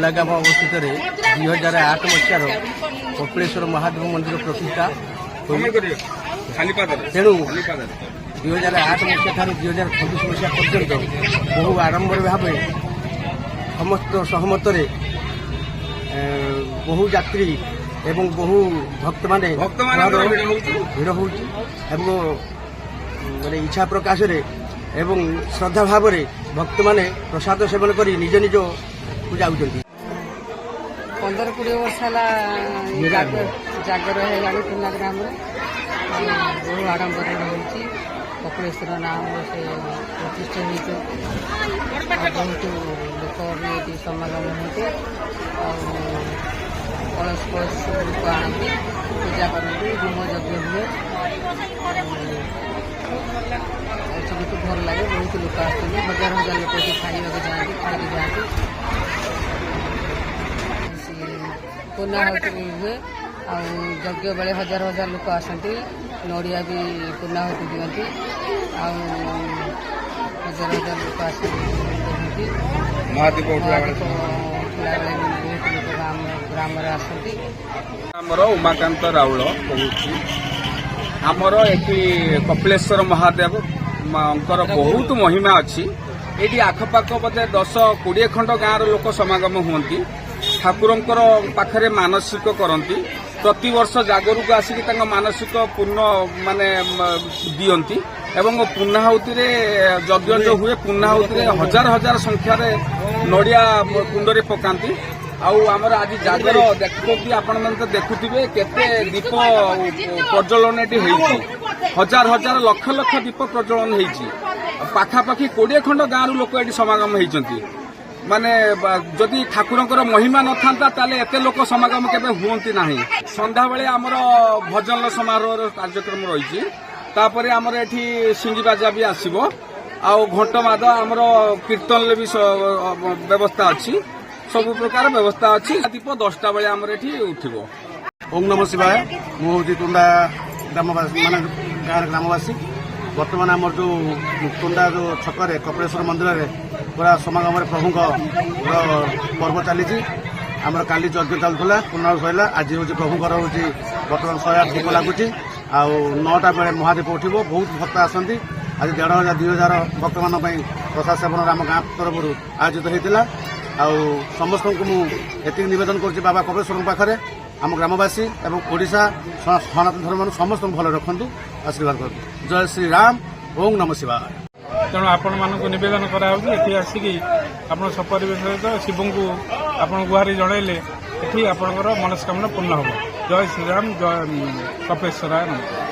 ଗୋଲାଗାମ ଅବସ୍ଥିତରେ 2008 ମସିହାର କପିଳେଶ୍ୱର ମହାଦେବ ମନ୍ଦିର ପ୍ରତିଷ୍ଠା ତେଣୁ 2008 ମସିହା ଠାରୁ 2026 ମସିହା ପର୍ଯ୍ୟନ୍ତ ବହୁ ଆଡ଼ମ୍ବର ଭାବେ ସମସ୍ତ ସହମତରେ ବହୁ ଯାତ୍ରୀ ଏବଂ ବହୁ ଭକ୍ତମାନେ ଭିଡ଼ ହେଉଛି ଏବଂ ମାନେ ଇଚ୍ଛା ପ୍ରକାଶରେ ଏବଂ ଶ୍ରଦ୍ଧା ଭାବରେ ଭକ୍ତମାନେ ପ୍ରସାଦ ସେବନ କରି ନିଜ ନିଜକୁ ଯାଉଛନ୍ତି। 15-20 ବର୍ଷ ହେଲା ଜାଗର ହେଇଗଲାଣି ପୁରୁଣା ଗ୍ରାମରେ ବହୁ ଆଡ଼ମ୍ବରରେ ହେଉଛି। କପିଳେଶ୍ୱର ନାମ ସେ ପ୍ରତିଷ୍ଠା ହୋଇଛି। ବହୁତ ଲୋକ ବି ଏଠି ସମାଗମ ହୁଅନ୍ତି ଆଉ କଳସ ଲୋକ ଆଣନ୍ତି, ପୂଜା କରନ୍ତି, ହୋମ ଯଜ୍ଞ ହୁଏ। ସବୁଠୁ ଭଲ ଲାଗେ, ବହୁତ ଲୋକ ଆସୁଛନ୍ତି, ହଜାର ହଜାର ଲୋକ ଏଠି ଖାଇବାକୁ ଯାଆନ୍ତି, ଖାଇକି ଯାଆନ୍ତି। ପୂର୍ଣ୍ଣାହୁତି ହୁଏ ଆଉ ଯଜ୍ଞ ବେଳେ ହଜାର ହଜାର ଲୋକ ଆସନ୍ତି, ନଡ଼ିଆ ବି ପୂର୍ଣ୍ଣାହୁତି ଦିଅନ୍ତି ଆଉ ହଜାର ହଜାର ଲୋକ ଆସନ୍ତି। ମହାଦୀପ ଉଠିଲା ବେଳେ ବି ବହୁତ ଲୋକ ଗ୍ରାମରେ ଆସନ୍ତି। ଆମର ଉମାକାନ୍ତ ରାଉଳ କହୁଛି। ଆମର ଏଠି କପିଳେଶ୍ୱର ମହାଦେବଙ୍କର ବହୁତ ମହିମା ଅଛି। ଏଠି ଆଖପାଖ ବୋଧେ 10-20 ଖଣ୍ଡ ଗାଁର ଲୋକ ସମାଗମ ହୁଅନ୍ତି। ଠାକୁରଙ୍କର ପାଖରେ ମାନସିକ କରନ୍ତି। ପ୍ରତିବର୍ଷ ଜାଗରକୁ ଆସିକି ତାଙ୍କ ମାନସିକ ପୂର୍ଣ୍ଣ ମାନେ ଦିଅନ୍ତି ଏବଂ ପୂର୍ଣ୍ଣାହୁତିରେ ଯଜ୍ଞ ଯେଉଁ ହୁଏ ପୂର୍ଣ୍ଣାହୁତିରେ ହଜାର ହଜାର ସଂଖ୍ୟାରେ ନଡ଼ିଆ କୁଣ୍ଡରେ ପକାନ୍ତି। ଆଉ ଆମର ଆଜି ଜାଗର ଦେଖୁଛନ୍ତି, ଆପଣମାନେ ତ ଦେଖୁଥିବେ କେତେ ଦୀପ ପ୍ରଜ୍ୱଳନ ଏଠି ହେଇଛି। ହଜାର ହଜାର ଲକ୍ଷ ଲକ୍ଷ ଦୀପ ପ୍ରଜ୍ୱଳନ ହେଇଛି। ପାଖାପାଖି 20 ଖଣ୍ଡ ଗାଁରୁ ଲୋକ ଏଠି ସମାଗମ ହେଇଛନ୍ତି। ମାନେ ଯଦି ଠାକୁରଙ୍କର ମହିମା ନଥାନ୍ତା ତାହେଲେ ଏତେ ଲୋକ ସମାଗମ କେବେ ହୁଅନ୍ତି ନାହିଁ। ସନ୍ଧ୍ୟାବେଳେ ଆମର ଭଜନ ସମାରୋହର କାର୍ଯ୍ୟକ୍ରମ ରହିଛି। ତାପରେ ଆମର ଏଠି ସିଙ୍ଗି ବାଜା ବି ଆସିବ ଆଉ ଘଣ୍ଟମାଦ ଆମର କୀର୍ତ୍ତନରେ ବି ବ୍ୟବସ୍ଥା ଅଛି। ସବୁ ପ୍ରକାର ବ୍ୟବସ୍ଥା ଅଛି। ଦୀପ 10ଟା ବେଳେ ଆମର ଏଠି ଉଠିବ। ଓಂ ନମ ଶିବାୟ। ମୁଁ ହେଉଛି ତୁଣ୍ଡା ଗ୍ରାମବାସୀ ମାନେ ଗାଁର ଗ୍ରାମବାସୀ। ବର୍ତ୍ତମାନ ଆମର ଯେଉଁ ତୁଣ୍ଡା ଯେଉଁ ଛକରେ କପିଳେଶ୍ୱର ମନ୍ଦିରରେ ପୁରା ସମାଗମରେ ପ୍ରଭୁଙ୍କ ପର୍ବ ଚାଲିଛି। ଆମର କାଲି ଯଜ୍ଞ ଚାଲୁଥିଲା, ପୂର୍ଣ୍ଣାହୁତି ସରିଲା। ଆଜି ହେଉଛି ପ୍ରଭୁଙ୍କର ହେଉଛି ବର୍ତ୍ତମାନ 108 ଦୀପ ଲାଗୁଛି ଆଉ 9ଟା ବେଳେ ମହାଦୀପ ଉଠିବ। ବହୁତ ଭକ୍ତ ଆସନ୍ତି। ଆଜି 1500-2000 ଭକ୍ତମାନଙ୍କ ପାଇଁ ପ୍ରସାଦ ସେବନର ଆମ ଗାଁ ତରଫରୁ ଆୟୋଜିତ ହୋଇଥିଲା। ଆଉ ସମସ୍ତଙ୍କୁ ମୁଁ ଏତିକି ନିବେଦନ କରୁଛି ବାବା କପିଳେଶ୍ୱରଙ୍କ ପାଖରେ ଆମ ଗ୍ରାମବାସୀ ଏବଂ ଓଡ଼ିଶା ସନାତନ ଧର୍ମରୁ ସମସ୍ତଙ୍କୁ ଭଲ ରଖନ୍ତୁ, ଆଶୀର୍ବାଦ କରନ୍ତୁ। ଜୟ ଶ୍ରୀରାମ। ଓಂ ନମ ଶିବାୟ। ତେଣୁ ଆପଣମାନଙ୍କୁ ନିବେଦନ କରାହେଉଛି ଏଠି ଆସିକି ଆପଣ ସପରିବେଶ ସହିତ ଶିବଙ୍କୁ ଆପଣ ଗୁହାରି ଜଣାଇଲେ ଏଠି ଆପଣଙ୍କର ମନସ୍କାମନା ପୂର୍ଣ୍ଣ ହେବ। ଜୟ ଶ୍ରୀରାମ, ଜୟ କପିଳେଶ୍ୱରାୟ ନମଃ।